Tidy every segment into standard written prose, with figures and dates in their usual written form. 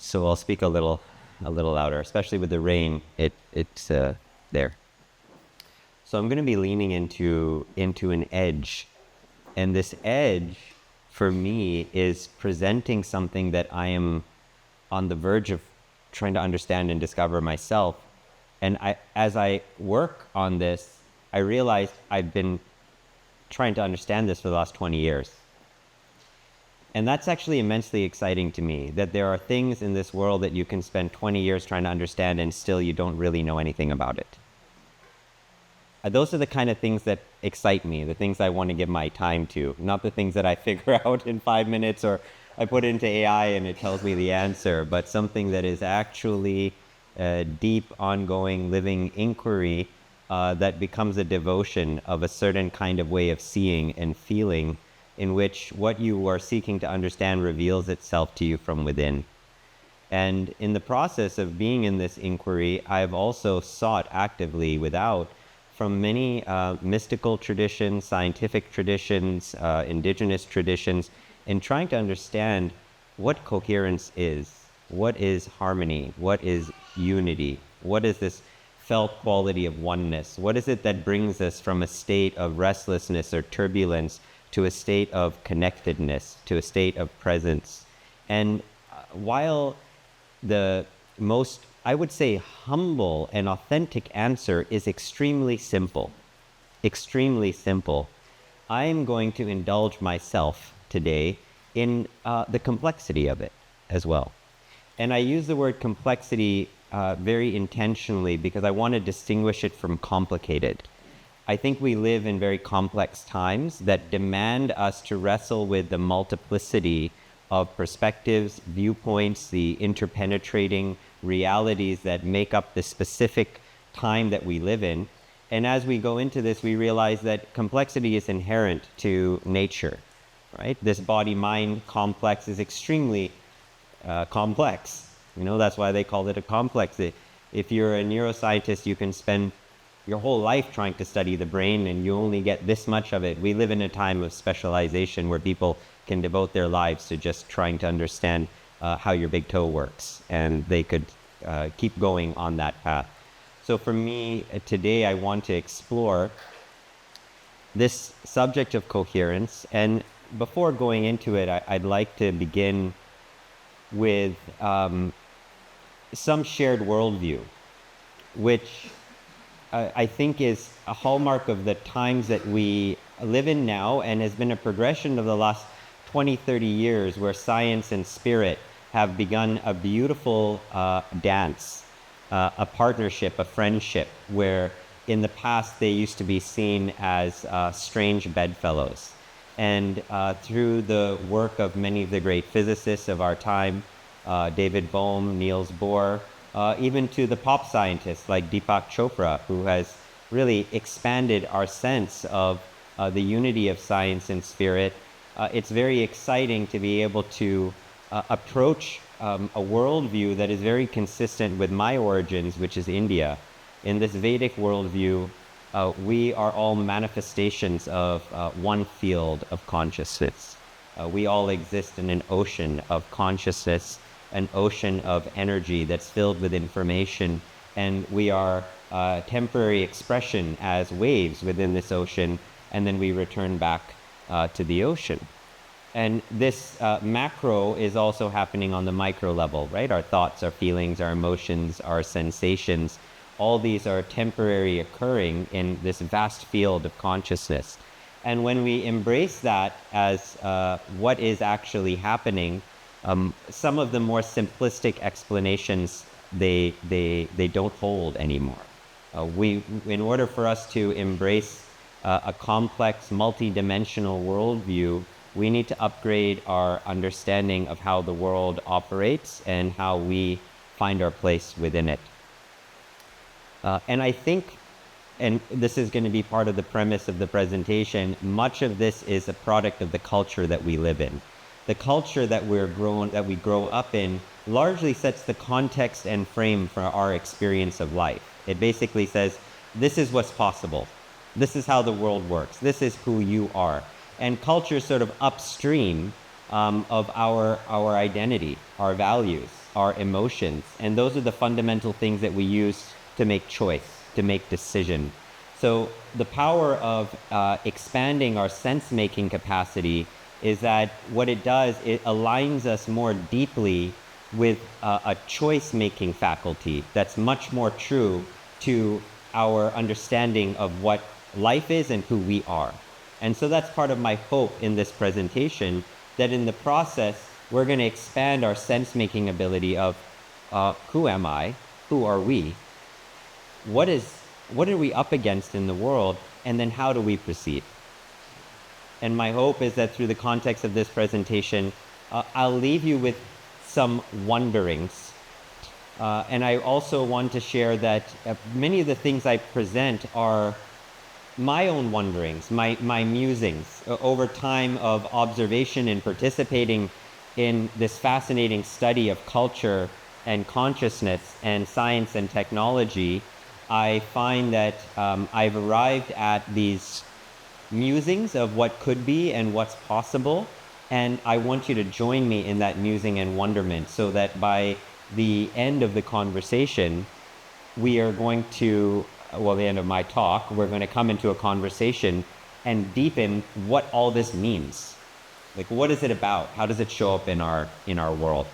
So I'll speak a little louder, especially with the rain. It's there. So I'm going to be leaning into an edge, and this edge, for me, is presenting something that I am on the verge of trying to understand and discover myself. And as I work on this, I realized I've been trying to understand this for the last 20 years. And that's actually immensely exciting to me, that there are things in this world that you can spend 20 years trying to understand and still you don't really know anything about it. Those are the kind of things that excite me, the things I want to give my time to, not the things that I figure out in 5 minutes or I put into AI and it tells me the answer, but something that is actually a deep, ongoing, living inquiry that becomes a devotion of a certain kind of way of seeing and feeling, in which what you are seeking to understand reveals itself to you from within. And in the process of being in this inquiry, I've also sought actively without from many mystical traditions, scientific traditions, indigenous traditions, in trying to understand what coherence is, what is harmony, what is unity, what is this felt quality of oneness, what is it that brings us from a state of restlessness or turbulence to a state of connectedness, to a state of presence. And while the most, I would say, humble and authentic answer is extremely simple, I'm going to indulge myself today in the complexity of it as well. And I use the word complexity very intentionally because I want to distinguish it from complicated. I think we live in very complex times that demand us to wrestle with the multiplicity of perspectives, viewpoints, the interpenetrating realities that make up the specific time that we live in. And as we go into this, we realize that complexity is inherent to nature, right? This body-mind complex is extremely complex. You know, that's why they call it a complex. If you're a neuroscientist, you can spend your whole life trying to study the brain and you only get this much of it. We live in a time of specialization where people can devote their lives to just trying to understand how your big toe works, and they could keep going on that path. So for me, today I want to explore this subject of coherence. And before going into it, I'd like to begin with some shared worldview, which I think is a hallmark of the times that we live in now, and has been a progression of the last 20, 30 years, where science and spirit have begun a beautiful dance, a partnership, a friendship, where in the past they used to be seen as strange bedfellows. And through the work of many of the great physicists of our time, David Bohm, Niels Bohr, even to the pop scientists like Deepak Chopra, who has really expanded our sense of the unity of science and spirit. It's very exciting to be able to approach a worldview that is very consistent with my origins, which is India. In this Vedic worldview, we are all manifestations of one field of consciousness. We all exist in an ocean of consciousness, an ocean of energy that's filled with information, and we are temporary expression as waves within this ocean, and then we return back to the ocean. And this macro is also happening on the micro level, right? Our thoughts, our feelings, our emotions, our sensations, all these are temporary occurring in this vast field of consciousness. And when we embrace that as what is actually happening, some of the more simplistic explanations, they don't hold anymore. In order for us to embrace a complex, multi-dimensional worldview, we need to upgrade our understanding of how the world operates and how we find our place within it. And I think, and this is going to be part of the premise of the presentation, much of this is a product of the culture that we live in. The culture that we grow up in largely sets the context and frame for our experience of life. It basically says, this is what's possible. This is how the world works. This is who you are. And culture is sort of upstream of our identity, our values. our emotions. And those are the fundamental things that we use to make choice, to make decision. So the power of expanding our sense-making capacity is that what it does, it aligns us more deeply with a choice-making faculty that's much more true to our understanding of what life is and who we are. And so that's part of my hope in this presentation, that in the process, we're going to expand our sense-making ability of who am I? Who are we? What are we up against in the world? And then how do we proceed? And my hope is that through the context of this presentation, I'll leave you with some wonderings. And I also want to share that many of the things I present are my own wonderings, my musings over time of observation and participating in this fascinating study of culture and consciousness and science and technology. I find that I've arrived at these musings of what could be and what's possible, and I want you to join me in that musing and wonderment, so that by the end of the conversation, we are going to, well, the end of my talk, we're going to come into a conversation and deepen what all this means. Like, what is it about? How does it show up in our world?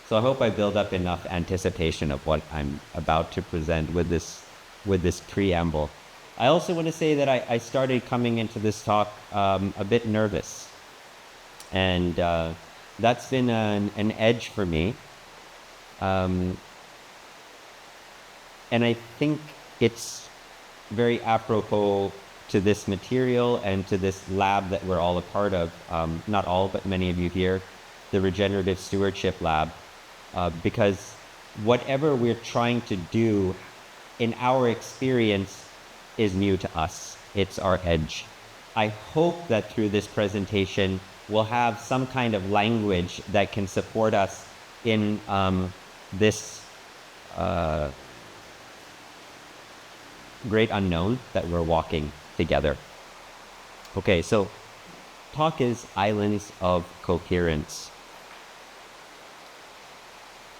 So I hope I build up enough anticipation of what I'm about to present with this preamble. I also want to say that I started coming into this talk a bit nervous, and that's been an edge for me. And I think it's very apropos to this material and to this lab that we're all a part of, not all, but many of you here, the Regenerative Stewardship Lab, because whatever we're trying to do in our experience is new to us. It's our edge. I hope that through this presentation, we'll have some kind of language that can support us in this great unknown that we're walking together. Okay, so talk is Islands of Coherence.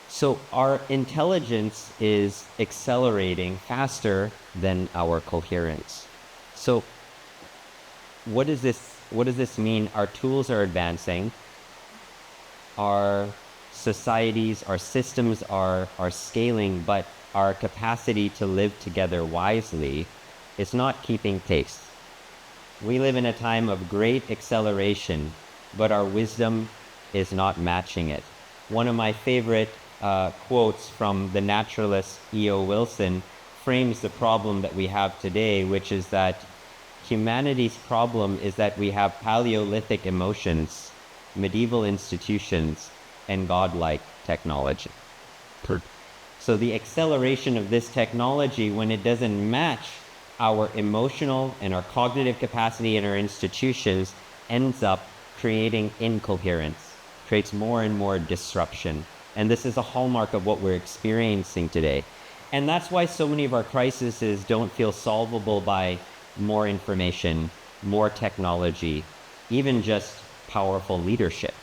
So our intelligence is accelerating faster than our coherence. So what does this mean? Our tools are advancing, our societies, our systems are scaling, but our capacity to live together wisely is not keeping pace. We live in a time of great acceleration, but our wisdom is not matching it. One of my favorite quotes from the naturalist E.O. Wilson frames the problem that we have today, which is that humanity's problem is that we have Paleolithic emotions, medieval institutions, and godlike technology. So the acceleration of this technology, when it doesn't match our emotional and our cognitive capacity in our institutions, ends up creating incoherence, creates more and more disruption. And this is a hallmark of what we're experiencing today. And that's why so many of our crises don't feel solvable by more information, more technology, even just powerful leadership.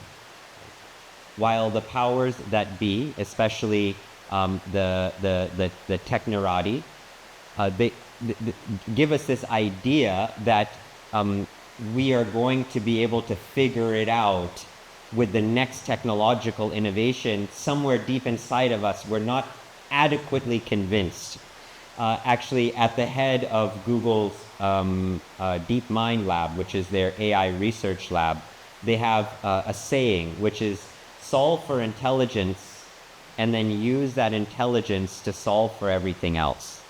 While the powers that be, especially the technorati, they give us this idea that we are going to be able to figure it out with the next technological innovation. Somewhere deep inside of us, we're not adequately convinced. Actually, at the head of Google's DeepMind lab, which is their AI research lab, they have a saying, which is solve for intelligence and then use that intelligence to solve for everything else.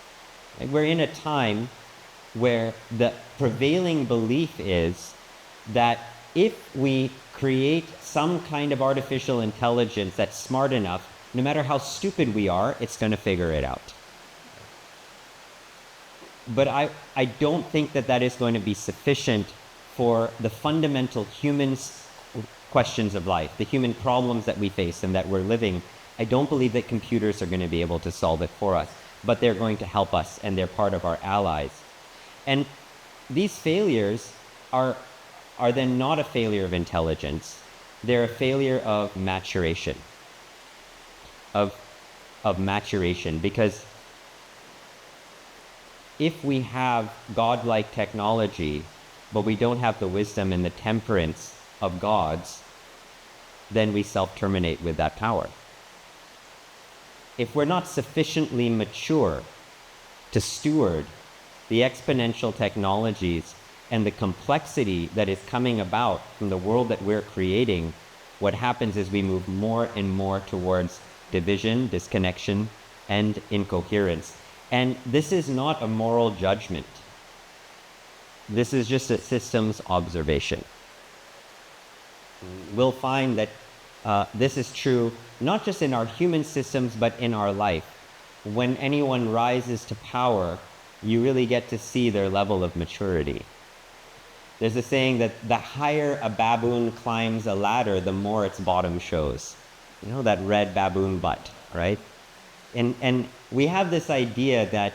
We're in a time where the prevailing belief is that if we create some kind of artificial intelligence that's smart enough, no matter how stupid we are, it's going to figure it out. But I don't think that that is going to be sufficient for the fundamental human questions of life, the human problems that we face and that we're living. I don't believe that computers are going to be able to solve it for us, but they're going to help us, and they're part of our allies. And these failures are then not a failure of intelligence. They're a failure of maturation. of, of maturation, because if we have godlike technology, but we don't have the wisdom and the temperance of gods, then we self-terminate with that power. If we're not sufficiently mature to steward the exponential technologies and the complexity that is coming about from the world that we're creating, what happens is we move more and more towards division, disconnection, and incoherence. And this is not a moral judgment. This is just a systems observation. We'll find that this is true not just in our human systems, but in our life. When anyone rises to power, you really get to see their level of maturity. There's a saying that the higher a baboon climbs a ladder, the more its bottom shows. You know, that red baboon butt, right? And we have this idea that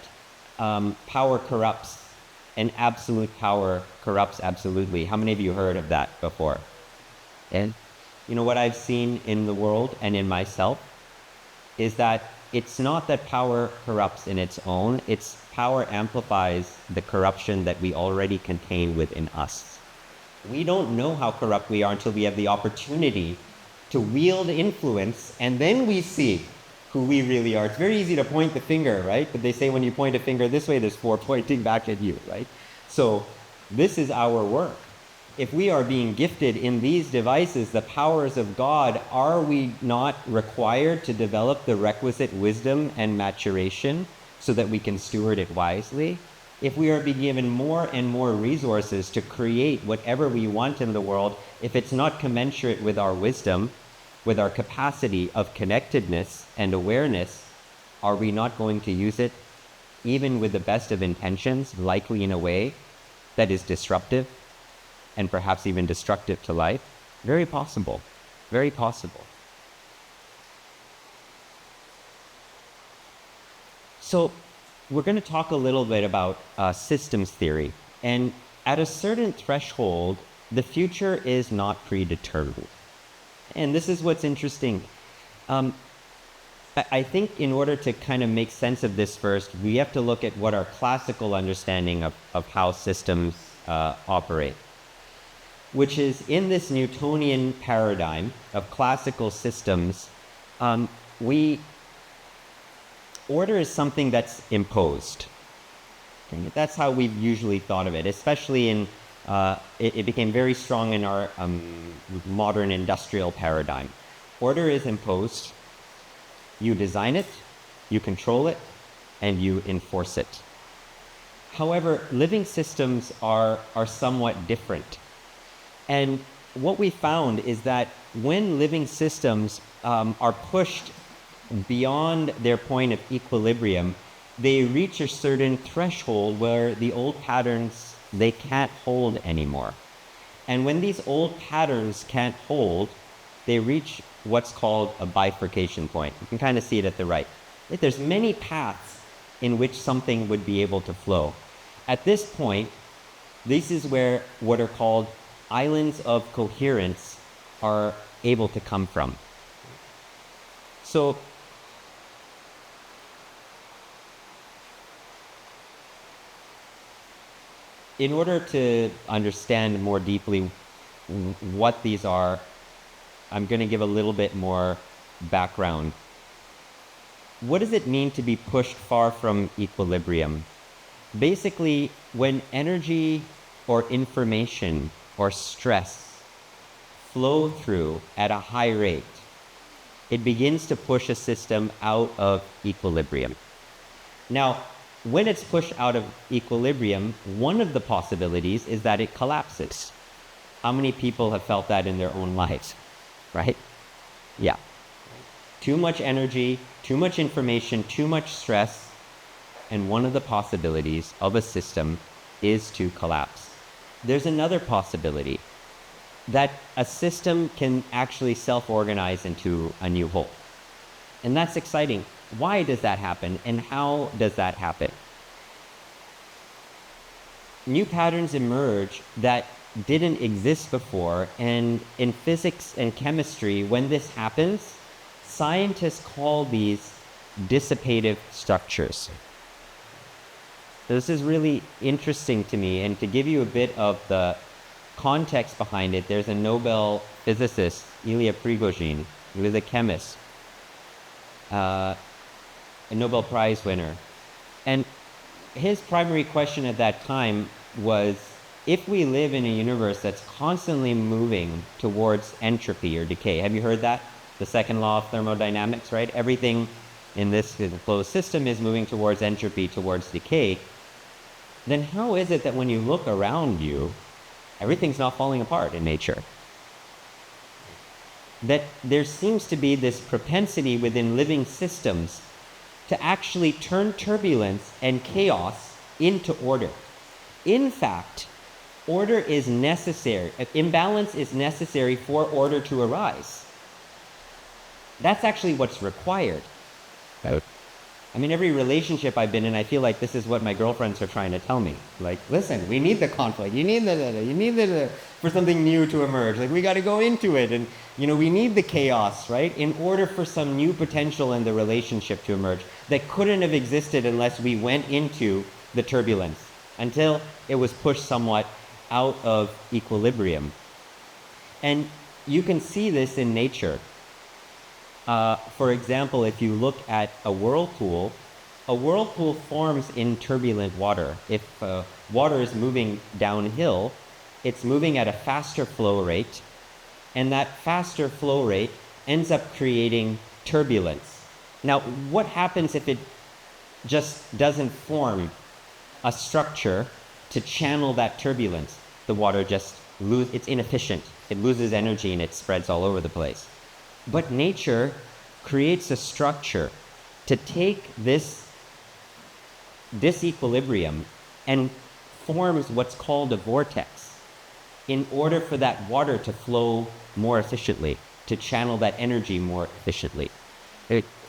power corrupts, and absolute power corrupts absolutely. How many of you heard of that before? And you know what I've seen in the world and in myself is that it's not that power corrupts in its own, it's power amplifies the corruption that we already contain within us. We don't know how corrupt we are until we have the opportunity to wield influence, and then we see who we really are. It's very easy to point the finger, right? But they say when you point a finger this way, there's 4 pointing back at you, right? So this is our work. If we are being gifted in these devices, the powers of God, are we not required to develop the requisite wisdom and maturation so that we can steward it wisely? If we are being given more and more resources to create whatever we want in the world, if it's not commensurate with our wisdom, with our capacity of connectedness and awareness, are we not going to use it, even with the best of intentions, likely in a way that is disruptive and perhaps even destructive to life? Very possible. Very possible. So we're going to talk a little bit about systems theory. And at a certain threshold, the future is not predetermined. And this is what's interesting. I think in order to kind of make sense of this first, we have to look at what our classical understanding of how systems operate, which is in this Newtonian paradigm of classical systems, order is something that's imposed. Okay? That's how we've usually thought of it, especially in, it became very strong in our modern industrial paradigm. Order is imposed, you design it, you control it, and you enforce it. However, living systems are somewhat different. And what we found is that when living systems are pushed beyond their point of equilibrium, they reach a certain threshold where the old patterns, they can't hold anymore. And when these old patterns can't hold, they reach what's called a bifurcation point. You can kind of see it at the right. There's many paths in which something would be able to flow. At this point, this is where what are called islands of coherence are able to come from. So in order to understand more deeply what these are, I'm going to give a little bit more background. What does it mean to be pushed far from equilibrium? Basically, when energy or information or stress flow through at a high rate, it begins to push a system out of equilibrium. Now, when it's pushed out of equilibrium, one of the possibilities is that it collapses. How many people have felt that in their own lives, right? Yeah. Too much energy, too much information, too much stress, and one of the possibilities of a system is to collapse. There's another possibility that a system can actually self-organize into a new whole. And that's exciting. Why does that happen, and how does that happen? New patterns emerge that didn't exist before, and in physics and chemistry, when this happens, scientists call these dissipative structures. This is really interesting to me, and to give you a bit of the context behind it, there's a Nobel physicist, Ilya Prigogine. He was a chemist, a Nobel Prize winner. And his primary question at that time was, if we live in a universe that's constantly moving towards entropy or decay, have you heard that? The second law of thermodynamics, right? Everything in this closed system is moving towards entropy, towards decay. Then how is it that when you look around you, everything's not falling apart in nature? That there seems to be this propensity within living systems to actually turn turbulence and chaos into order. In fact, order is necessary. Imbalance is necessary for order to arise. That's actually what's required. I mean, every relationship I've been in, I feel like this is what my girlfriends are trying to tell me. Like, listen, we need the conflict. You need the for something new to emerge. Like, we got to go into it. And, we need the chaos, right? In order for some new potential in the relationship to emerge that couldn't have existed unless we went into the turbulence until it was pushed somewhat out of equilibrium. And you can see this in nature. For example, if you look at a whirlpool forms in turbulent water. If water is moving downhill, it's moving at a faster flow rate, and that faster flow rate ends up creating turbulence. Now, what happens if it just doesn't form a structure to channel that turbulence? The water just it's inefficient. It loses energy and it spreads all over the place. But nature creates a structure to take this disequilibrium and forms what's called a vortex in order for that water to flow more efficiently, to channel that energy more efficiently.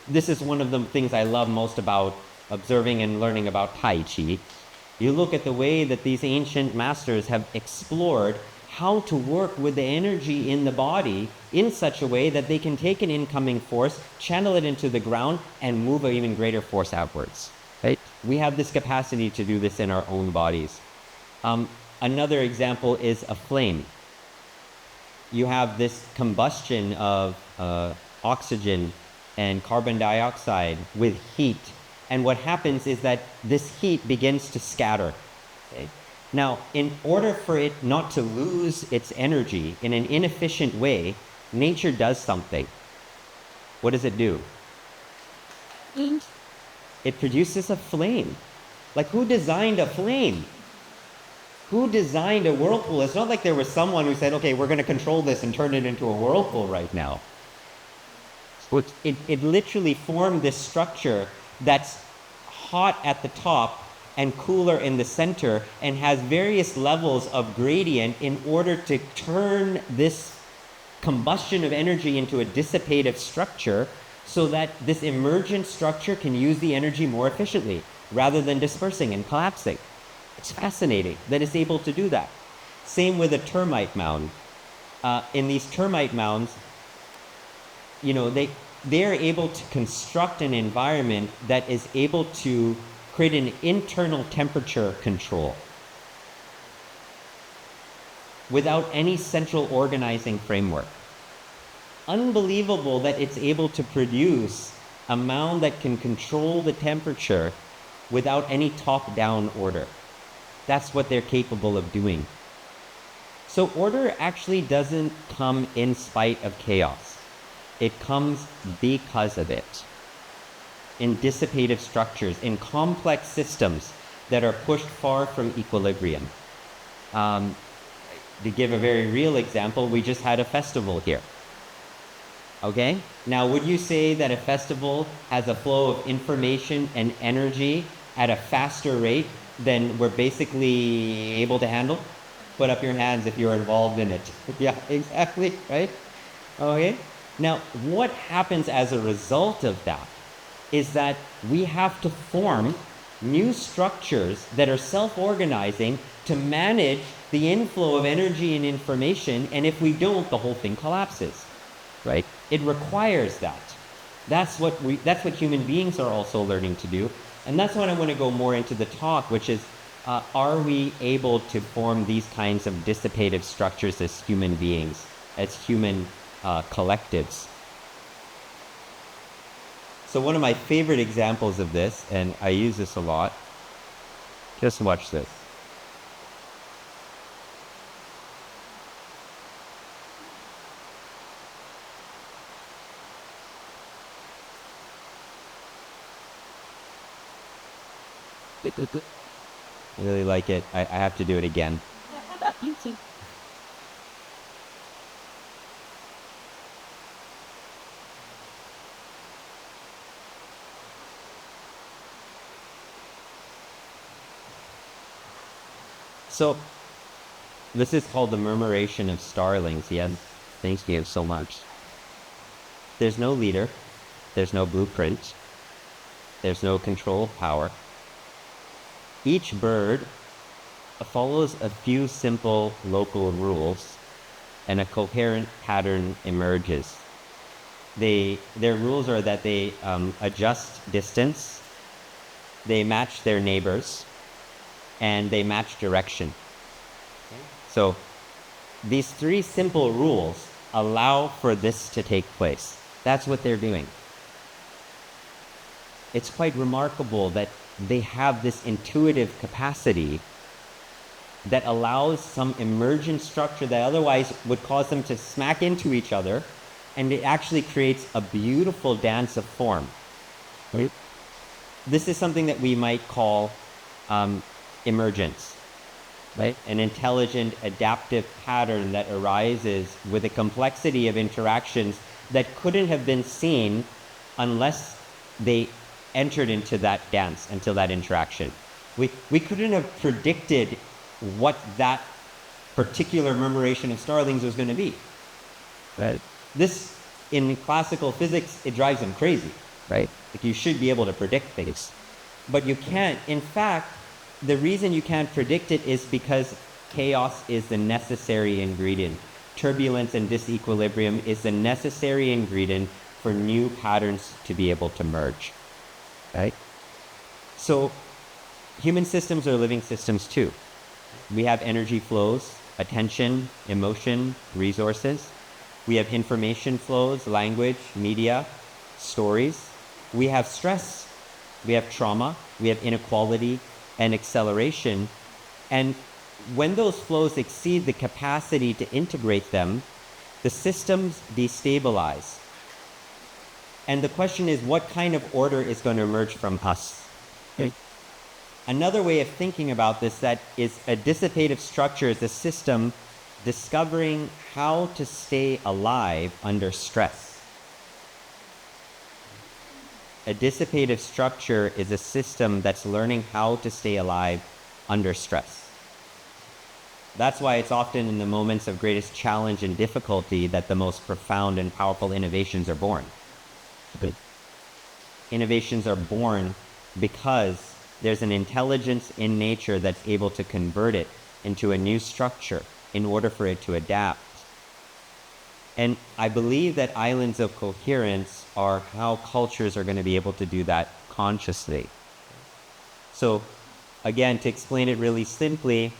This is one of the things I love most about observing and learning about Tai Chi. You look at the way that these ancient masters have explored how to work with the energy in the body in such a way that they can take an incoming force, channel it into the ground, and move an even greater force outwards. Right? We have this capacity to do this in our own bodies. Another example is a flame. You have this combustion of oxygen and carbon dioxide with heat. And what happens is that this heat begins to scatter. Okay? Now, in order for it not to lose its energy in an inefficient way, nature does something. What does it do? It produces a flame. Like, who designed a flame? Who designed a whirlpool? It's not like there was someone who said, okay, we're going to control this and turn it into a whirlpool right now. It literally formed this structure that's hot at the top and cooler in the center, and has various levels of gradient in order to turn this combustion of energy into a dissipative structure so that this emergent structure can use the energy more efficiently rather than dispersing and collapsing. It's fascinating that it's able to do that. Same with a termite mound. In these termite mounds, they're able to construct an environment that is able to create an internal temperature control without any central organizing framework. Unbelievable that it's able to produce a mound that can control the temperature without any top-down order. That's what they're capable of doing. So order actually doesn't come in spite of chaos. It comes because of it. In dissipative structures, in complex systems that are pushed far from equilibrium. To give a very real example, we just had a festival here. Okay? Now, would you say that a festival has a flow of information and energy at a faster rate than we're basically able to handle? Put up your hands if you're involved in it. Yeah, exactly, right? Okay? Now, what happens as a result of that is that we have to form new structures that are self-organizing to manage the inflow of energy and information, and if we don't, the whole thing collapses, right? It requires that. That's what human beings are also learning to do. And that's what I want to go more into the talk, which is, are we able to form these kinds of dissipative structures as human beings, as human collectives? So one of my favorite examples of this, and I use this a lot, just watch this. I really like it. I have to do it again. So this is called the murmuration of starlings. Yes, thank you so much. There's no leader. There's no blueprint. There's no control power. Each bird follows a few simple local rules, and a coherent pattern emerges. Their rules are that they adjust distance, they match their neighbors, and they match direction. So these three simple rules allow for this to take place. That's what they're doing. It's quite remarkable that they have this intuitive capacity that allows some emergent structure that otherwise would cause them to smack into each other, and it actually creates a beautiful dance of form. Right? This is something that we might call emergence, right? An intelligent, adaptive pattern that arises with a complexity of interactions that couldn't have been seen unless they entered into that dance, until that interaction. We couldn't have predicted what that particular murmuration of starlings was going to be. Right? This, in classical physics, it drives them crazy, right? Like, you should be able to predict things, but you can't. In fact, the reason you can't predict it is because chaos is the necessary ingredient. Turbulence and disequilibrium is the necessary ingredient for new patterns to be able to merge. Right? So human systems are living systems too. We have energy flows, attention, emotion, resources. We have information flows, language, media, stories. We have stress, we have trauma, we have inequality and acceleration. And when those flows exceed the capacity to integrate them, the systems destabilize. And the question is, what kind of order is going to emerge from us? Okay. Another way of thinking about this that is a dissipative structure is a system discovering how to stay alive under stress. A dissipative structure is a system that's learning how to stay alive under stress. That's why it's often in the moments of greatest challenge and difficulty that the most profound and powerful innovations are born. But innovations are born because there's an intelligence in nature that's able to convert it into a new structure in order for it to adapt. And I believe that islands of coherence are how cultures are going to be able to do that consciously. So again, to explain it really simply,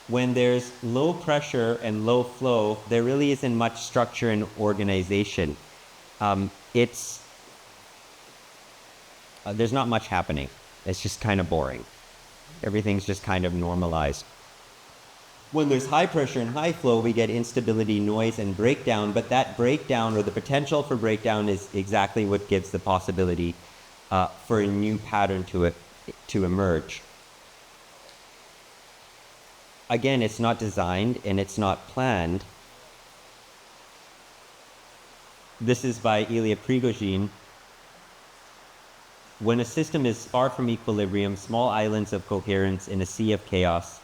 when there's low pressure and low flow, there really isn't much structure and organization. There's not much happening. It's just kind of boring. Everything's just kind of normalized. When there's high pressure and high flow, we get instability, noise, and breakdown, but that breakdown, or the potential for breakdown, is exactly what gives the possibility for a new pattern to emerge. Again, it's not designed and it's not planned. This is by Ilya Prigozhin. When a system is far from equilibrium, small islands of coherence in a sea of chaos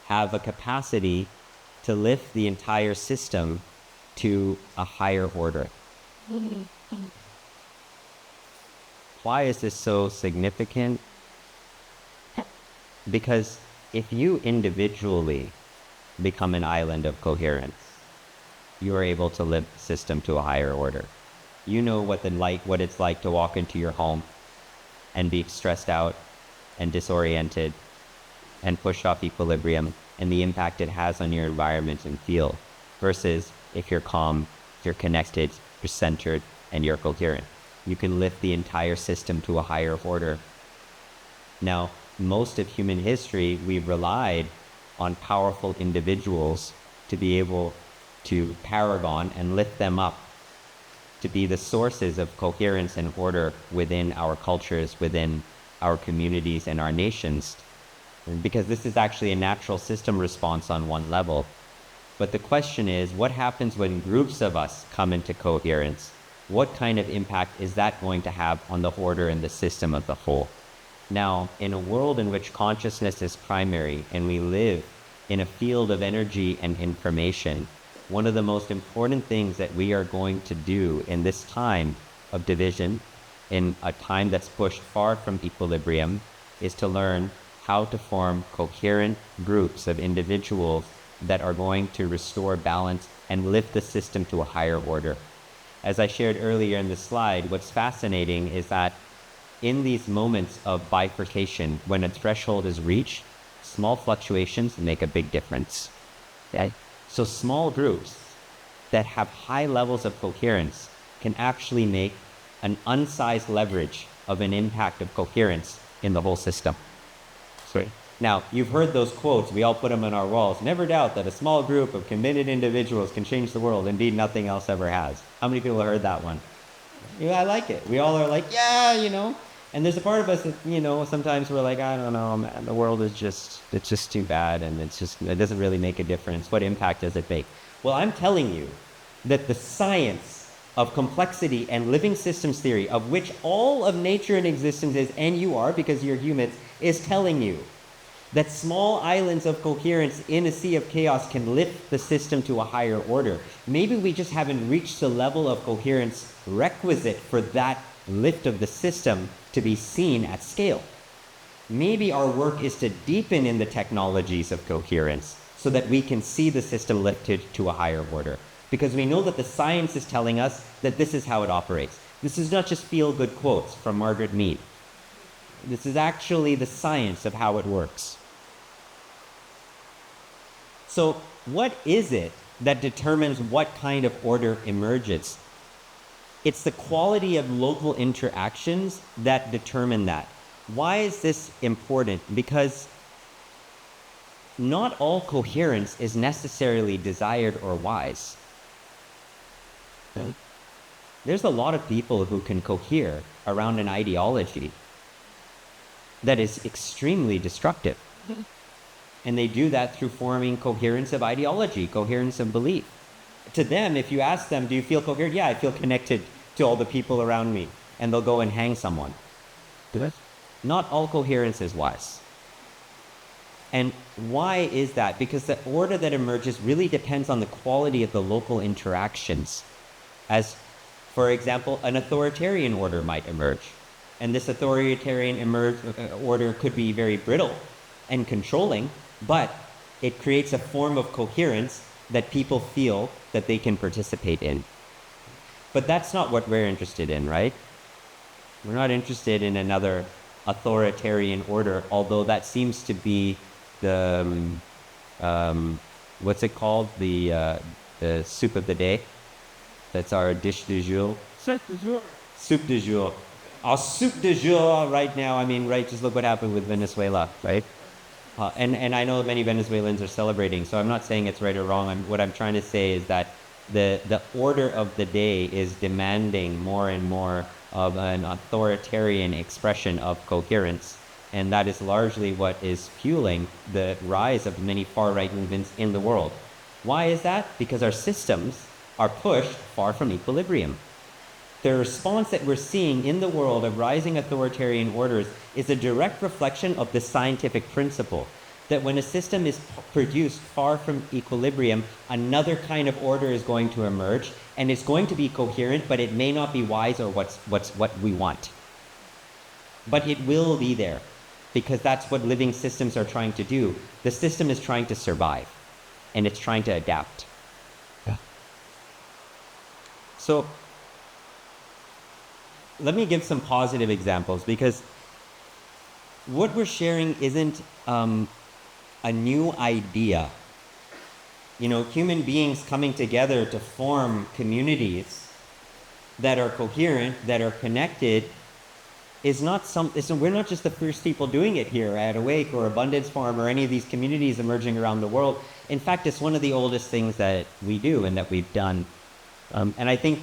have a capacity to lift the entire system to a higher order. Why is this so significant? Because if you individually become an island of coherence, you are able to lift the system to a higher order. You know what it's like to walk into your home and be stressed out and disoriented and push off equilibrium, and the impact it has on your environment and field, versus if you're calm, you're connected, you're centered, and you're coherent. You can lift the entire system to a higher order. Now, most of human history, we've relied on powerful individuals to be able to paragon and lift them up to be the sources of coherence and order within our cultures, within our communities and our nations. Because this is actually a natural system response on one level. But the question is, what happens when groups of us come into coherence? What kind of impact is that going to have on the order and the system of the whole? Now, in a world in which consciousness is primary and we live in a field of energy and information, one of the most important things that we are going to do in this time of division, in a time that's pushed far from equilibrium, is to learn how to form coherent groups of individuals that are going to restore balance and lift the system to a higher order. As I shared earlier in the slide, what's fascinating is that in these moments of bifurcation, when a threshold is reached, small fluctuations make a big difference. Okay? So small groups that have high levels of coherence can actually make an unsized leverage of an impact of coherence in the whole system. Sorry. Now, you've heard those quotes. We all put them on our walls. Never doubt that a small group of committed individuals can change the world. Indeed, nothing else ever has. How many people have heard that one? Yeah, I like it. We all are like, yeah, And there's a part of us that, sometimes we're like, I don't know, man, the world is it's just too bad, and it doesn't really make a difference. What impact does it make? Well, I'm telling you that the science of complexity and living systems theory, of which all of nature and existence is, and you are because you're humans, is telling you that small islands of coherence in a sea of chaos can lift the system to a higher order. Maybe we just haven't reached the level of coherence requisite for that lift of the system to be seen at scale. Maybe our work is to deepen in the technologies of coherence so that we can see the system lifted to a higher order. Because we know that the science is telling us that this is how it operates. This is not just feel-good quotes from Margaret Mead. This is actually the science of how it works. So what is it that determines what kind of order emerges? It's the quality of local interactions that determine that. Why is this important? Because not all coherence is necessarily desired or wise. There's a lot of people who can cohere around an ideology that is extremely destructive. And they do that through forming coherence of ideology, coherence of belief. To them, if you ask them, do you feel coherent? Yeah, I feel connected to all the people around me. And they'll go and hang someone. Not all coherence is wise. And why is that? Because the order that emerges really depends on the quality of the local interactions. As, for example, an authoritarian order might emerge. And this authoritarian order could be very brittle and controlling, but it creates a form of coherence that people feel that they can participate in. But that's not what we're interested in, right? We're not interested in another authoritarian order, although that seems to be the, what's it called? The soup of the day. That's our dish du jour. Soup du jour. Soup du jour. Our soup du jour right now, just look what happened with Venezuela, right? And I know many Venezuelans are celebrating, so I'm not saying it's right or wrong. What I'm trying to say is that the order of the day is demanding more and more of an authoritarian expression of coherence. And that is largely what is fueling the rise of many far-right movements in the world. Why is that? Because our systems are pushed far from equilibrium. The response that we're seeing in the world of rising authoritarian orders is a direct reflection of the scientific principle that when a system is produced far from equilibrium, another kind of order is going to emerge, and it's going to be coherent, but it may not be wise or what we want. But it will be there, because that's what living systems are trying to do. The system is trying to survive, and it's trying to adapt. Yeah. So let me give some positive examples, because what we're sharing isn't a new idea. Human beings coming together to form communities that are coherent, that are connected, is not we're not just the first people doing it here at Awake or Abundance Farm or any of these communities emerging around the world. In fact, it's one of the oldest things that we do and that we've done. And I think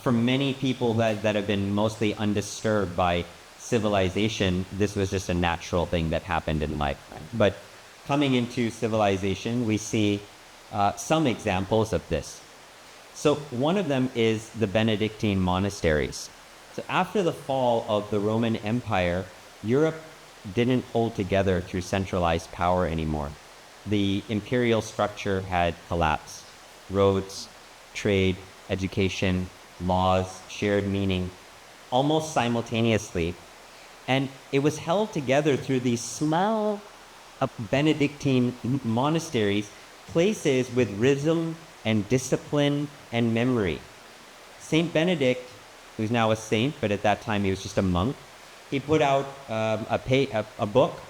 for many people that have been mostly undisturbed by civilization, this was just a natural thing that happened in life. But coming into civilization, we see some examples of this. So one of them is the Benedictine monasteries. So after the fall of the Roman Empire, Europe didn't hold together through centralized power anymore. The imperial structure had collapsed. Roads, trade, education, laws, shared meaning, almost simultaneously. And it was held together through these small Benedictine monasteries, places with rhythm and discipline and memory. Saint Benedict, who's now a saint, but at that time he was just a monk, he put out a book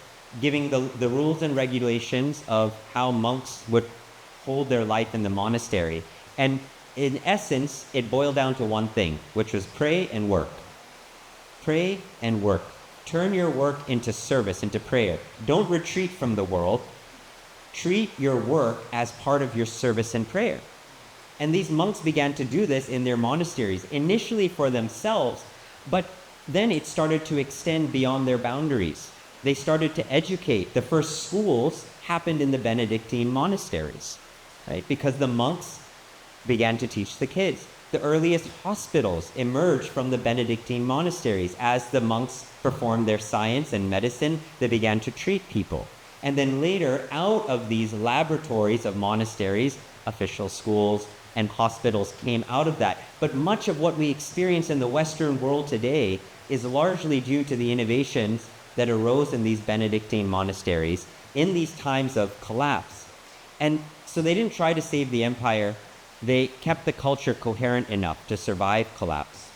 giving the rules and regulations of how monks would hold their life in the monastery. And in essence, it boiled down to one thing, which was pray and work. Pray and work. Turn your work into service, into prayer. Don't retreat from the world. Treat your work as part of your service and prayer. And these monks began to do this in their monasteries, initially for themselves, but then it started to extend beyond their boundaries. They started to educate. The first schools happened in the Benedictine monasteries, right? Because the monks began to teach the kids. The earliest hospitals emerged from the Benedictine monasteries. As the monks performed their science and medicine, they began to treat people. And then later, out of these laboratories of monasteries, official schools and hospitals came out of that. But much of what we experience in the Western world today is largely due to the innovations that arose in these Benedictine monasteries in these times of collapse. And so they didn't try to save the empire. They kept the culture coherent enough to survive collapse.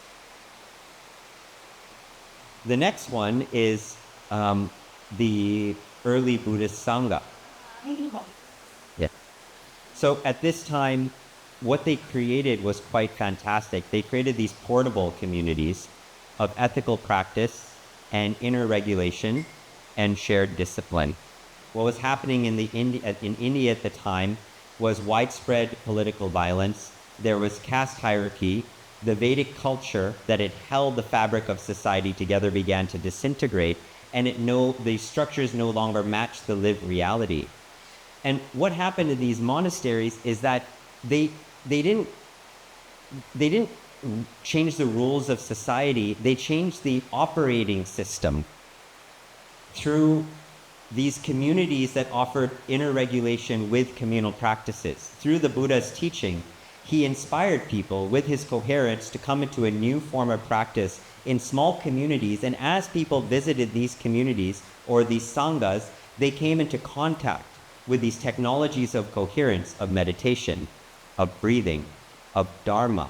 The next one is the early Buddhist Sangha. Yeah. So at this time, what they created was quite fantastic. They created these portable communities of ethical practice and inner regulation and shared discipline. What was happening in India at the time was widespread political violence. There was caste hierarchy. The Vedic culture that had held the fabric of society together began to disintegrate, and the structures no longer matched the lived reality. And what happened in these monasteries is that they didn't change the rules of society. They changed the operating system through these communities that offered inner regulation with communal practices. Through the Buddha's teaching, he inspired people with his coherence to come into a new form of practice in small communities. And as people visited these communities or these sanghas, they came into contact with these technologies of coherence, of meditation, of breathing, of dharma,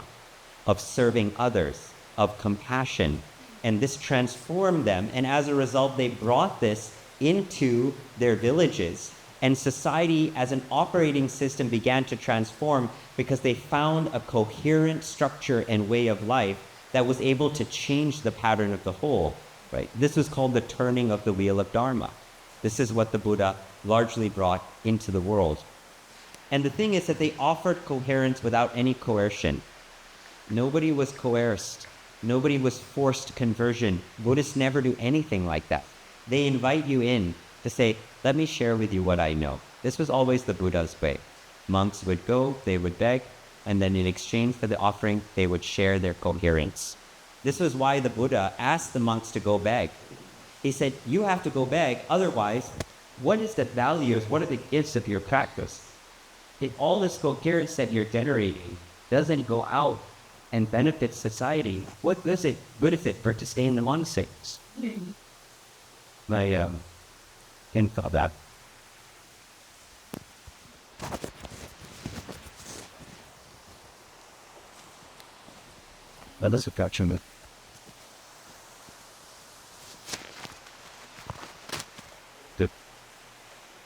of serving others, of compassion. And this transformed them. And as a result, they brought this into their villages. And society as an operating system began to transform because they found a coherent structure and way of life that was able to change the pattern of the whole. Right? This was called the turning of the wheel of Dharma. This is what the Buddha largely brought into the world. And the thing is that they offered coherence without any coercion. Nobody was coerced. Nobody was forced conversion. Buddhists never do anything like that. They invite you in to say, let me share with you what I know. This was always the Buddha's way. Monks would go, they would beg, and then in exchange for the offering, they would share their coherence. This was why the Buddha asked the monks to go beg. He said, you have to go beg, otherwise, what is the values, what are the gifts of your practice? If all this coherence that you're generating doesn't go out and benefit society, what is it good is it for to stay in the monasteries? My info of that. Let's catch him.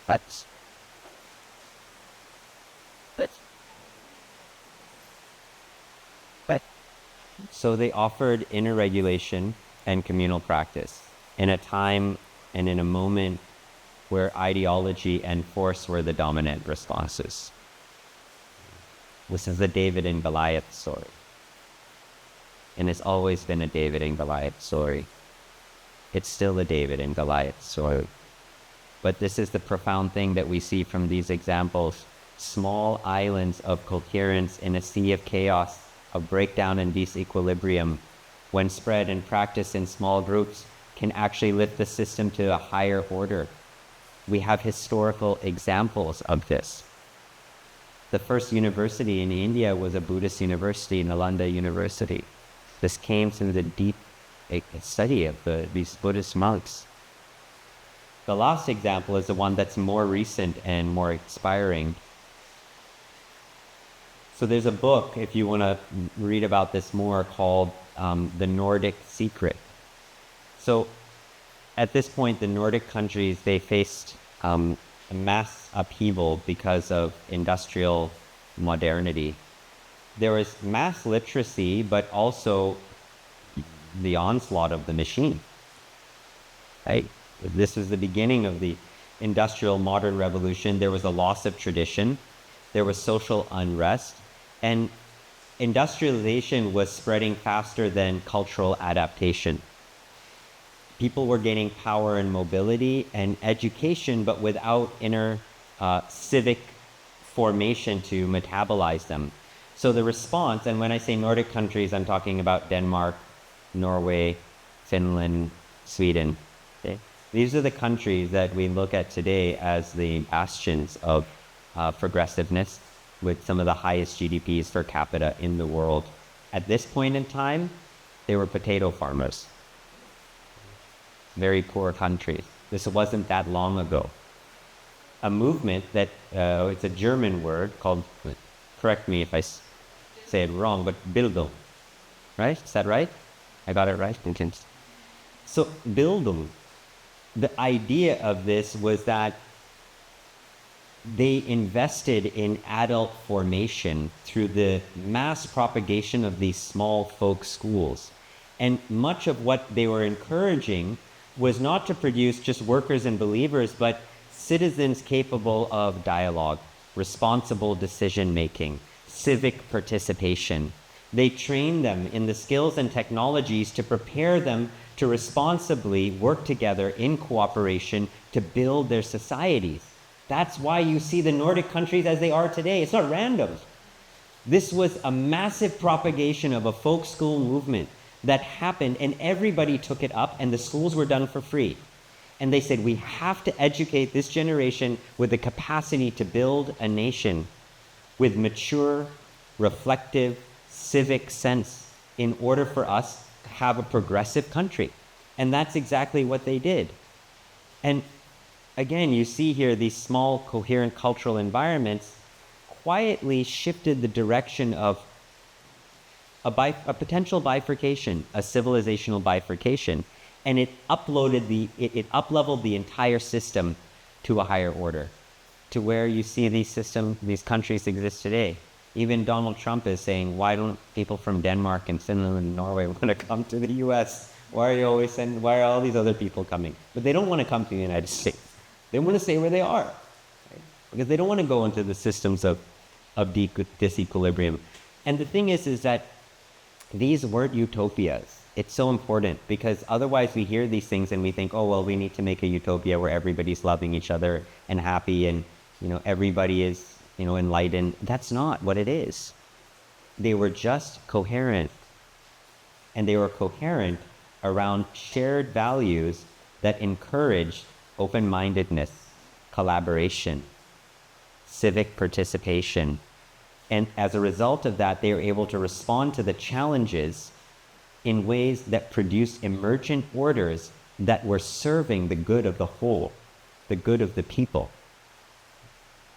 But, but, but. So they offered inner regulation and communal practice in a time and in a moment where ideology and force were the dominant responses. This is the David and Goliath story. And it's always been a David and Goliath story. It's still a David and Goliath story. But this is the profound thing that we see from these examples. Small islands of coherence in a sea of chaos, of breakdown and disequilibrium, when spread and practiced in small groups, can actually lift the system to a higher order. We have historical examples of this. The first university in India was a Buddhist university, Nalanda University. This came through the deep study of these Buddhist monks. The last example is the one that's more recent and more inspiring. So there's a book, if you want to read about this more, called The Nordic Secret. So at this point, the Nordic countries, they faced a mass upheaval because of industrial modernity. There was mass literacy, but also the onslaught of the machine. Right? This was the beginning of the industrial modern revolution. There was a loss of tradition. There was social unrest. And industrialization was spreading faster than cultural adaptation. People were gaining power and mobility and education, but without inner civic formation to metabolize them. So the response, and when I say Nordic countries, I'm talking about Denmark, Norway, Finland, Sweden. Okay? These are the countries that we look at today as the bastions of progressiveness, with some of the highest GDPs per capita in the world. At this point in time, they were potato farmers. Very poor countries. This wasn't that long ago. A movement that, it's a German word called, correct me if I say it wrong, but Bildung, right? Is that right? I got it right? So Bildung, the idea of this was that they invested in adult formation through the mass propagation of these small folk schools. And much of what they were encouraging was not to produce just workers and believers, but citizens capable of dialogue, responsible decision-making, civic participation. They trained them in the skills and technologies to prepare them to responsibly work together in cooperation to build their societies. That's why you see the Nordic countries as they are today. It's not random. This was a massive propagation of a folk school movement that happened, and everybody took it up, and the schools were done for free. And they said, we have to educate this generation with the capacity to build a nation with mature, reflective, civic sense in order for us to have a progressive country. And that's exactly what they did. And again, you see here these small, coherent cultural environments quietly shifted the direction of a potential bifurcation, a civilizational bifurcation, and it up-leveled the entire system to a higher order, to where you see these countries exist today. Even Donald Trump is saying, why don't people from Denmark and Finland and Norway want to come to the US? Why are all these other people coming? But they don't want to come to the United States. They want to stay where they are, right? Because they don't want to go into the systems of disequilibrium. And the thing is that these weren't utopias. It's so important, because otherwise we hear these things and we think, oh, well, we need to make a utopia where everybody's loving each other and happy and, everybody is, enlightened. That's not what it is. They were just coherent. And they were coherent around shared values that encouraged open-mindedness, collaboration, civic participation. And as a result of that, they were able to respond to the challenges in ways that produced emergent orders that were serving the good of the whole, the good of the people.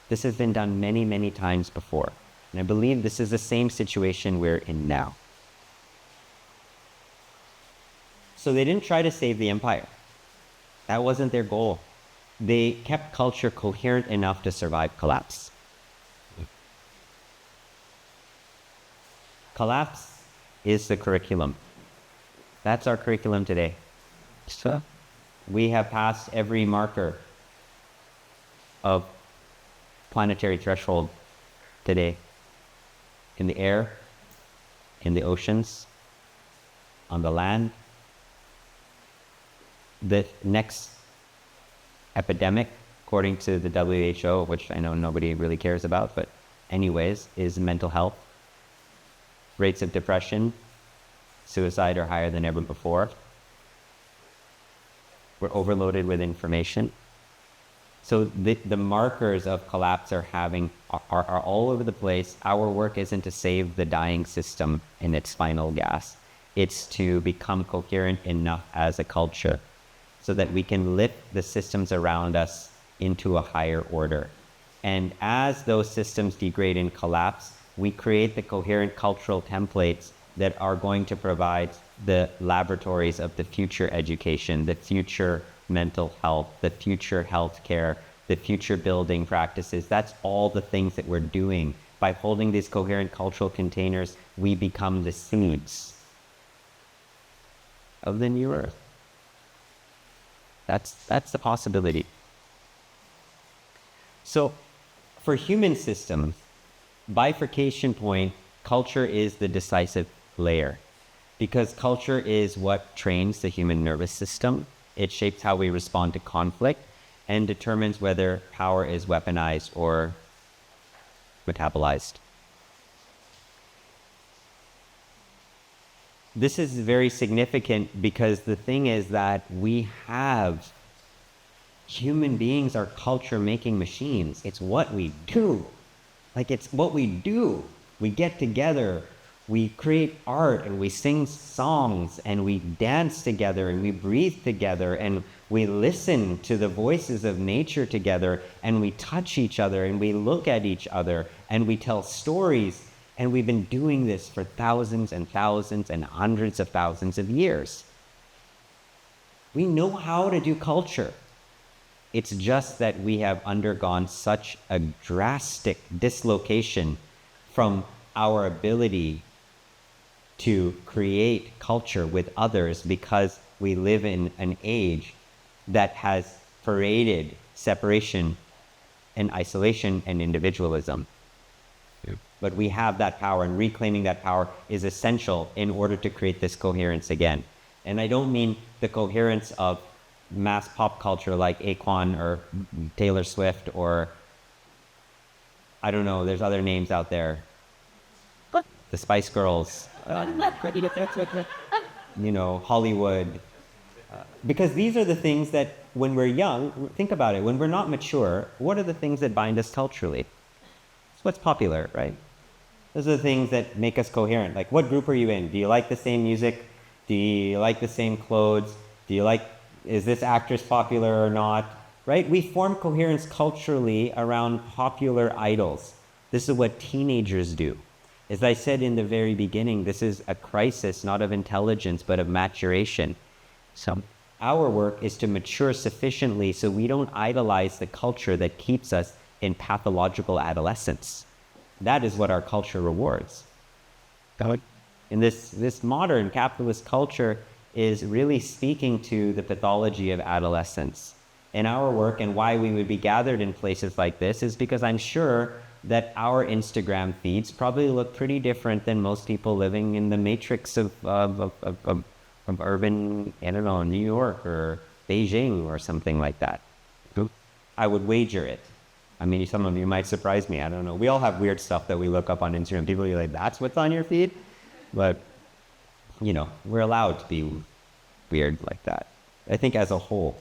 This has been done many, many times before. And I believe this is the same situation we're in now. So they didn't try to save the empire. That wasn't their goal. they kept culture coherent enough to survive collapse. Collapse is the curriculum. That's our curriculum today. So we have passed every marker of planetary threshold today, in the air, in the oceans, on the land. The next epidemic, according to the WHO, which I know nobody really cares about, but anyways, is mental health. Rates of depression, suicide are higher than ever before. We're overloaded with information. So the markers of collapse are all over the place. Our work isn't to save the dying system in its final gasp. It's to become coherent enough as a culture so that we can lift the systems around us into a higher order. And as those systems degrade and collapse, we create the coherent cultural templates that are going to provide the laboratories of the future education, the future mental health, the future healthcare, the future building practices. That's all the things that we're doing. By holding these coherent cultural containers, we become the seeds of the new earth. That's the possibility. So for human systems, bifurcation point, culture is the decisive layer, because culture is what trains the human nervous system. It shapes how we respond to conflict and determines whether power is weaponized or metabolized. This is very significant because the thing is that human beings are culture-making machines. It's what we do. It's what we do. We get together, we create art, and we sing songs, and we dance together, and we breathe together, and we listen to the voices of nature together, and we touch each other, and we look at each other, and we tell stories. And we've been doing this for thousands and thousands and hundreds of thousands of years. We know how to do culture. It's just that we have undergone such a drastic dislocation from our ability to create culture with others because we live in an age that has paraded separation and isolation and individualism. But we have that power, and reclaiming that power is essential in order to create this coherence again. And I don't mean the coherence of mass pop culture like Akon or Taylor Swift or, I don't know, there's other names out there. The Spice Girls, Hollywood. Because these are the things that when we're young, think about it, when we're not mature, what are the things that bind us culturally? It's what's popular, right? Those are the things that make us coherent. Like, what group are you in? Do you like the same music? Do you like the same clothes? Is this actress popular or not? Right? We form coherence culturally around popular idols. This is what teenagers do. As I said in the very beginning, this is a crisis, not of intelligence, but of maturation. So our work is to mature sufficiently so we don't idolize the culture that keeps us in pathological adolescence. That is what our culture rewards. In this modern capitalist culture is really speaking to the pathology of adolescence. In our work, and why we would be gathered in places like this, is because I'm sure that our Instagram feeds probably look pretty different than most people living in the matrix of urban, I don't know, New York or Beijing or something like that. I would wager it. I mean, some of you might surprise me. I don't know. We all have weird stuff that we look up on Instagram. People are like, that's what's on your feed? But, we're allowed to be weird like that. I think as a whole.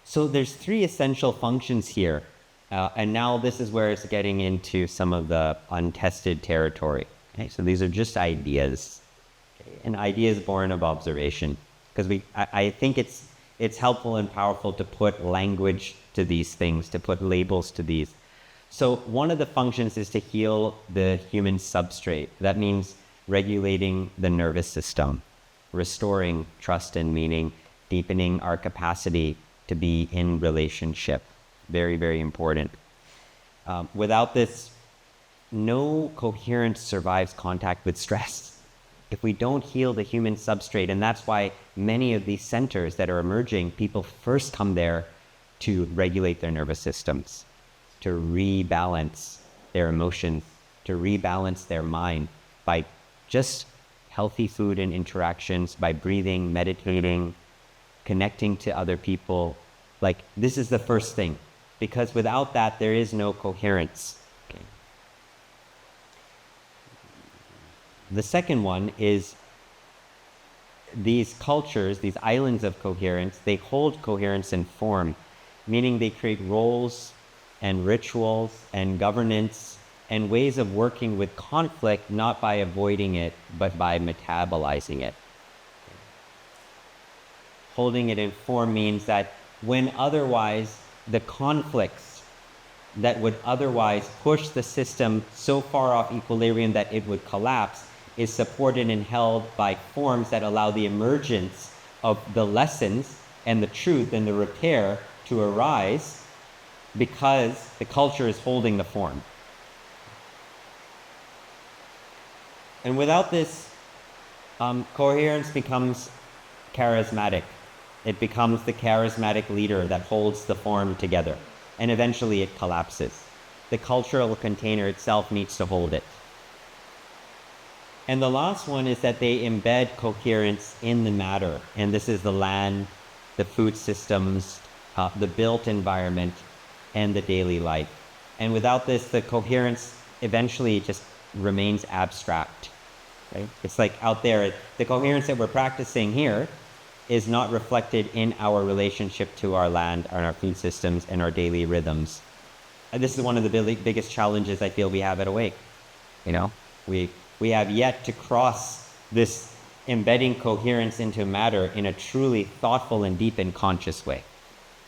So there's 3 essential functions here. And now this is where it's getting into some of the untested territory. Okay? So these are just ideas. Okay? And ideas born of observation. Because I think it's helpful and powerful to put language to these things, to put labels to these. So one of the functions is to heal the human substrate. That means regulating the nervous system, restoring trust and meaning, deepening our capacity to be in relationship. Very, very important. Without this, no coherence survives contact with stress. If we don't heal the human substrate, and that's why many of these centers that are emerging, people first come there to regulate their nervous systems, to rebalance their emotions, to rebalance their mind by just healthy food and interactions, by breathing, meditating, connecting to other people. Like, this is the first thing, because without that, there is no coherence. Okay. The second one is these cultures, these islands of coherence, they hold coherence in form, meaning they create roles and rituals and governance and ways of working with conflict, not by avoiding it, but by metabolizing it. Holding it in form means that when otherwise the conflicts that would otherwise push the system so far off equilibrium that it would collapse is supported and held by forms that allow the emergence of the lessons and the truth and the repair to arise, because the culture is holding the form. And without this, coherence becomes charismatic. It becomes the charismatic leader that holds the form together, and eventually it collapses. The cultural container itself needs to hold it. And the last one is that they embed coherence in the matter, and this is the land, the food systems, the built environment, and the daily life. And without this, the coherence eventually just remains abstract. Right? It's like out there, the coherence that we're practicing here is not reflected in our relationship to our land and our food systems and our daily rhythms. And this is one of the biggest challenges I feel we have at Awake. You know, we have yet to cross this embedding coherence into matter in a truly thoughtful and deep and conscious way.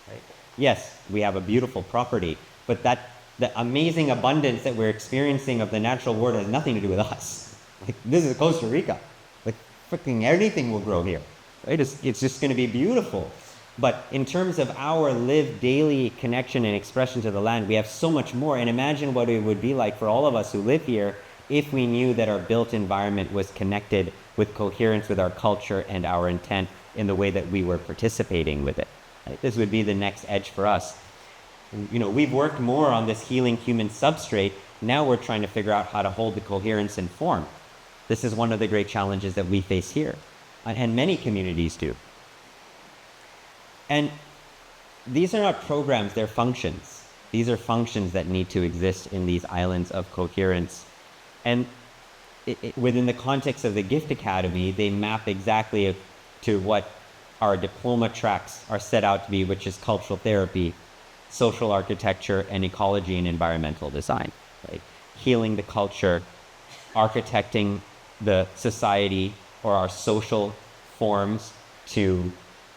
Right? Yes, we have a beautiful property, but the amazing abundance that we're experiencing of the natural world has nothing to do with us. Like, this is Costa Rica. Like, freaking anything will grow here. Right? It's just going to be beautiful. But in terms of our lived daily connection and expression to the land, we have so much more. And imagine what it would be like for all of us who live here if we knew that our built environment was connected with coherence with our culture and our intent in the way that we were participating with it. Right? This would be the next edge for us. You know, we've worked more on this healing human substrate. Now we're trying to figure out how to hold the coherence in form. This is one of the great challenges that we face here, and many communities do. And these are not programs, they're functions. These are functions that need to exist in these islands of coherence. And within the context of the Gift Academy, they map exactly to what our diploma tracks are set out to be, which is cultural therapy, social architecture, and ecology and environmental design. Right? Healing the culture, architecting the society or our social forms to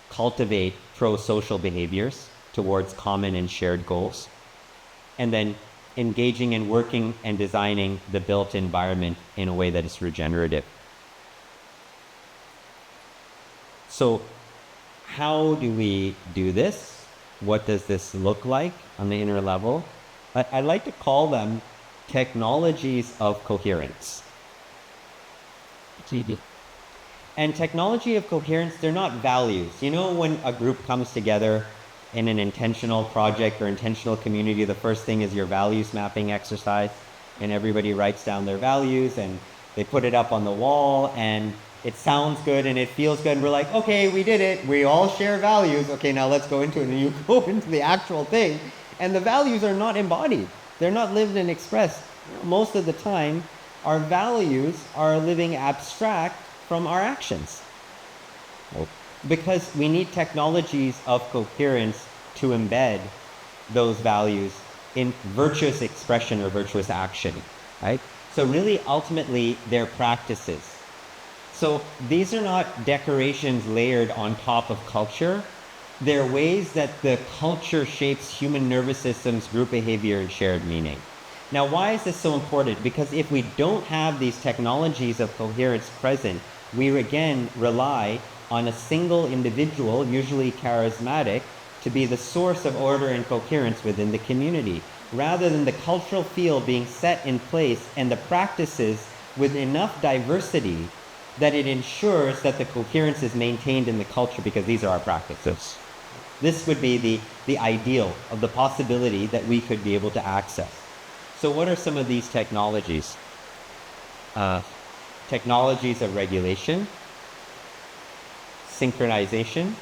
cultivate pro-social behaviors towards common and shared goals, and then engaging and working and designing the built environment in a way that is regenerative. So how do we do this? What does this look like on the inner level? I like to call them technologies of coherence. And technology of coherence, they're not values. You know, when a group comes together in an intentional project or intentional community, the first thing is your values mapping exercise, and everybody writes down their values and they put it up on the wall, and it sounds good and it feels good. And we're like, okay, we did it. We all share values. Okay, now let's go into it. And you go into the actual thing, and the values are not embodied. They're not lived and expressed. Most of the time, our values are living abstract from our actions. Because we need technologies of coherence to embed those values in virtuous expression or virtuous action, right? So really, ultimately, they're practices. So these are not decorations layered on top of culture. They're ways that the culture shapes human nervous systems, group behavior, and shared meaning. Now, why is this so important? Because if we don't have these technologies of coherence present, we again rely on a single individual, usually charismatic, to be the source of order and coherence within the community, rather than the cultural field being set in place and the practices with enough diversity that it ensures that the coherence is maintained in the culture, because these are our practices. This would be the ideal of the possibility that we could be able to access. So what are some of these technologies? Technologies of regulation, synchronization,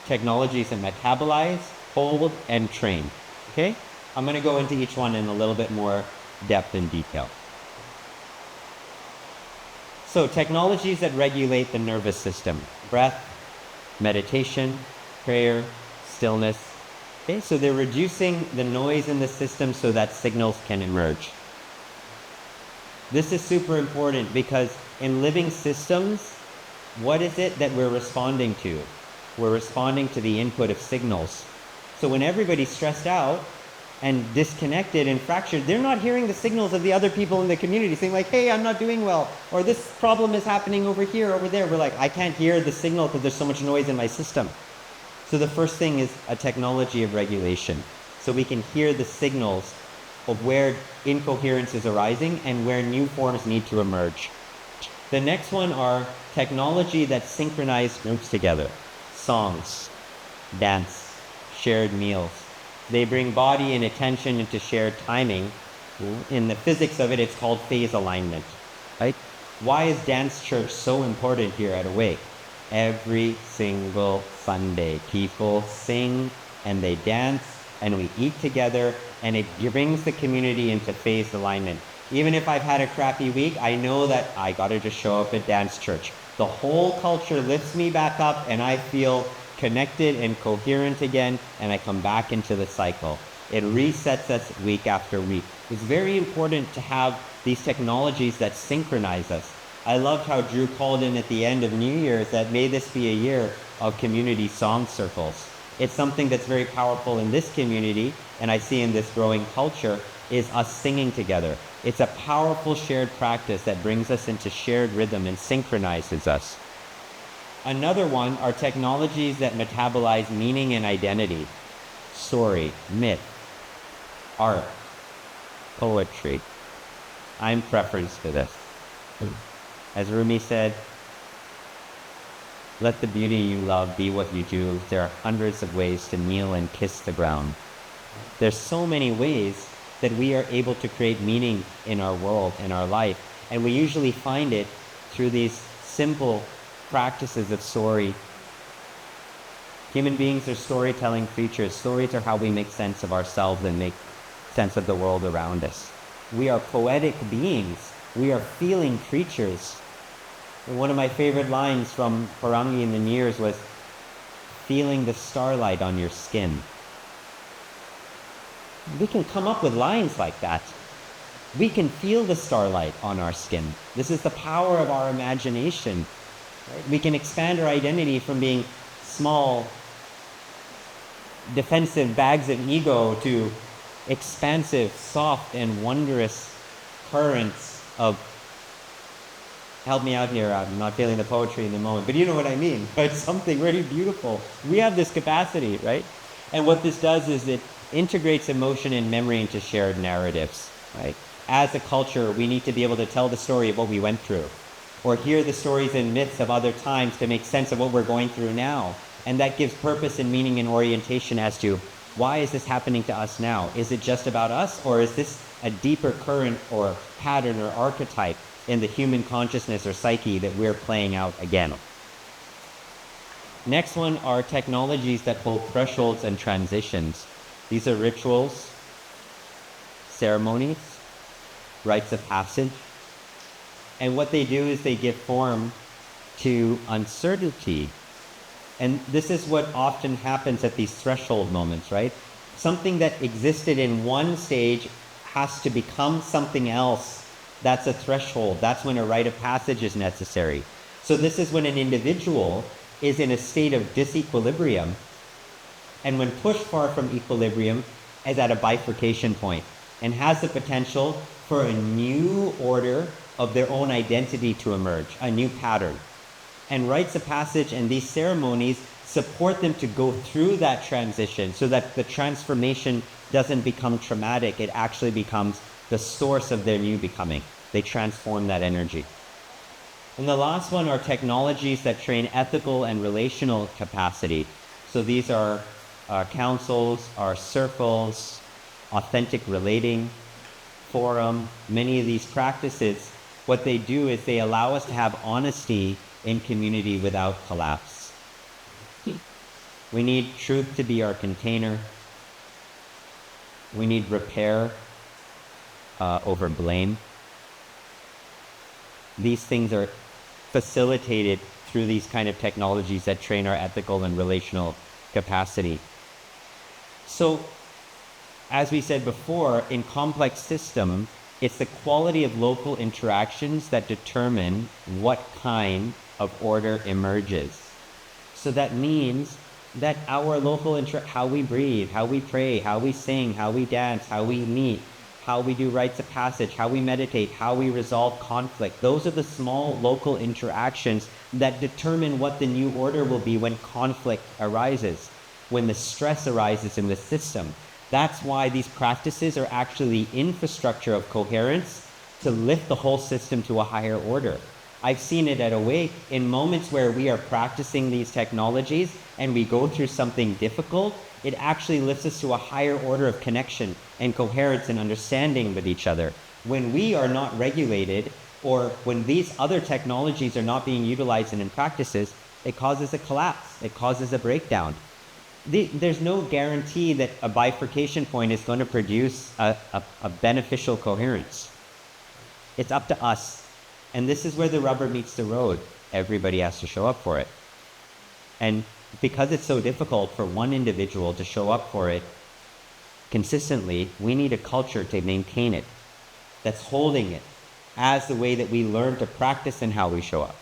technologies that metabolize, hold, and train. Okay? I'm going to go into each one in a little bit more depth and detail. So technologies that regulate the nervous system: breath, meditation, prayer, stillness. Okay, so they're reducing the noise in the system so that signals can emerge. This is super important because in living systems, what is it that we're responding to? We're responding to the input of signals. So when everybody's stressed out and disconnected and fractured, they're not hearing the signals of the other people in the community saying like, hey, I'm not doing well, or this problem is happening over here, over there. We're like, I can't hear the signal because there's so much noise in my system. So the first thing is a technology of regulation. So we can hear the signals of where incoherence is arising and where new forms need to emerge. The next one are technology that synchronize groups together. Songs, dance, shared meals. They bring body and attention into shared timing. In the physics of it, it's called phase alignment, right? Why is dance church so important here at Awake? Every single Sunday, people sing and they dance and we eat together, and it brings the community into phase alignment. Even if I've had a crappy week, I know that I gotta just show up at dance church. The whole culture lifts me back up and I feel connected and coherent again, and I come back into the cycle. It resets us week after week. It's very important to have these technologies that synchronize us. I loved how Drew called in at the end of New Year's that may this be a year of community song circles. It's something that's very powerful in this community, and I see in this growing culture, is us singing together. It's a powerful shared practice that brings us into shared rhythm and synchronizes us. Another one are technologies that metabolize meaning and identity. Story, myth, art, poetry. I'm preference to this. As Rumi said, let the beauty you love be what you do. There are hundreds of ways to kneel and kiss the ground. There's so many ways that we are able to create meaning in our world, in our life. And we usually find it through these simple practices of story. Human beings are storytelling creatures. Stories are how we make sense of ourselves and make sense of the world around us. We are poetic beings. We are feeling creatures. And one of my favorite lines from Parangi in the Years was, feeling the starlight on your skin. We can come up with lines like that. We can feel the starlight on our skin. This is the power of our imagination. Right? We can expand our identity from being small, defensive bags of ego to expansive, soft, and wondrous currents of, help me out here, I'm not feeling the poetry in the moment, but you know what I mean, right? Something really beautiful. We have this capacity, right? And what this does is it integrates emotion and memory into shared narratives, right? As a culture, we need to be able to tell the story of what we went through, or hear the stories and myths of other times to make sense of what we're going through now. And that gives purpose and meaning and orientation as to, why is this happening to us now? Is it just about us, or is this a deeper current or pattern or archetype in the human consciousness or psyche that we're playing out again? Next one are technologies that hold thresholds and transitions. These are rituals, ceremonies, rites of passage. And what they do is they give form to uncertainty. And this is what often happens at these threshold moments, right? Something that existed in one stage has to become something else. That's a threshold. That's when a rite of passage is necessary. So this is when an individual is in a state of disequilibrium, and when pushed far from equilibrium, is at a bifurcation point and has the potential for a new order of their own identity to emerge, a new pattern. And rites of passage and these ceremonies support them to go through that transition so that the transformation doesn't become traumatic. It actually becomes the source of their new becoming. They transform that energy. And the last one are technologies that train ethical and relational capacity. So these are councils, our circles, authentic relating, forum. Many of these practices, what they do is they allow us to have honesty in community without collapse. We need truth to be our container. We need repair over blame. These things are facilitated through these kind of technologies that train our ethical and relational capacity. So, as we said before, in complex systems, it's the quality of local interactions that determine what kind of order emerges. So that means that our local how we breathe, how we pray, how we sing, how we dance, how we meet, how we do rites of passage, how we meditate, how we resolve conflict. Those are the small local interactions that determine what the new order will be when conflict arises, when the stress arises in the system. That's why these practices are actually the infrastructure of coherence to lift the whole system to a higher order. I've seen it at Awake in moments where we are practicing these technologies and we go through something difficult, it actually lifts us to a higher order of connection and coherence and understanding with each other. When we are not regulated, or when these other technologies are not being utilized and in practices, it causes a collapse, it causes a breakdown. There's no guarantee that a bifurcation point is going to produce a beneficial coherence. It's up to us. And this is where the rubber meets the road. Everybody has to show up for it. And because it's so difficult for one individual to show up for it consistently, we need a culture to maintain it, that's holding it as the way that we learn to practice and how we show up.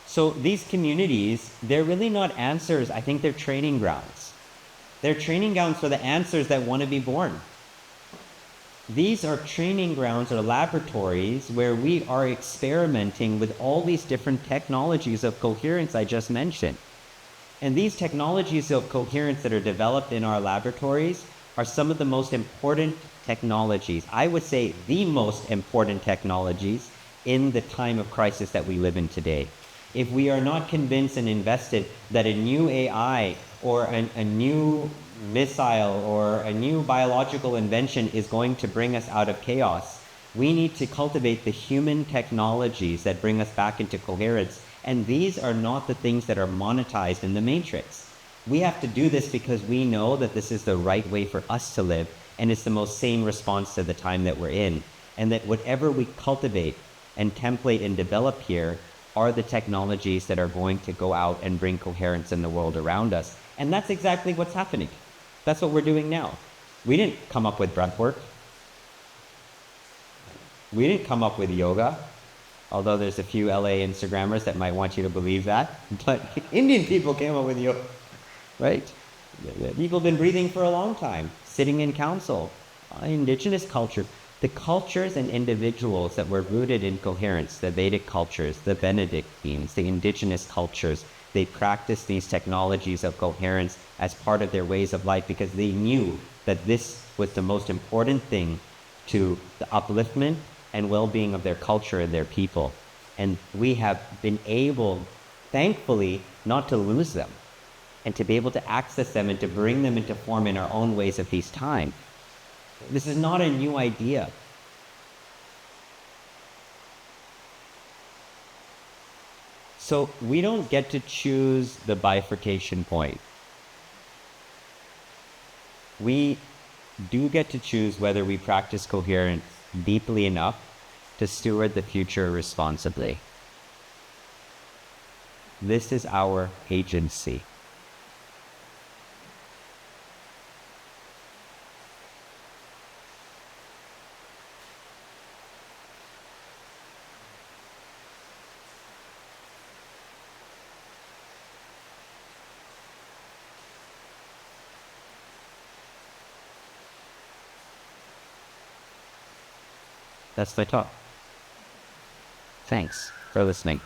So these communities, they're really not answers. I think they're training grounds. They're training grounds for the answers that want to be born. These are training grounds or laboratories where we are experimenting with all these different technologies of coherence I just mentioned. And these technologies of coherence that are developed in our laboratories are some of the most important technologies. I would say the most important technologies in the time of crisis that we live in today. If we are not convinced and invested that a new AI or a new missile or a new biological invention is going to bring us out of chaos, we need to cultivate the human technologies that bring us back into coherence. And these are not the things that are monetized in the matrix. We have to do this because we know that this is the right way for us to live, and it's the most sane response to the time that we're in. And that whatever we cultivate and template and develop here are the technologies that are going to go out and bring coherence in the world around us. And that's exactly what's happening. That's what we're doing now. We didn't come up with breathwork. We didn't come up with yoga, although there's a few LA Instagrammers that might want you to believe that. But Indian people came up with yoga, right? People have been breathing for a long time, sitting in council, indigenous culture. The cultures and individuals that were rooted in coherence, the Vedic cultures, the Benedictines, the indigenous cultures, they practiced these technologies of coherence as part of their ways of life because they knew that this was the most important thing to the upliftment and well-being of their culture and their people. And we have been able, thankfully, not to lose them and to be able to access them and to bring them into form in our own ways of peacetime. This is not a new idea. So we don't get to choose the bifurcation point. We do get to choose whether we practice coherence deeply enough to steward the future responsibly. This is our agency. That's my talk. Thanks for listening.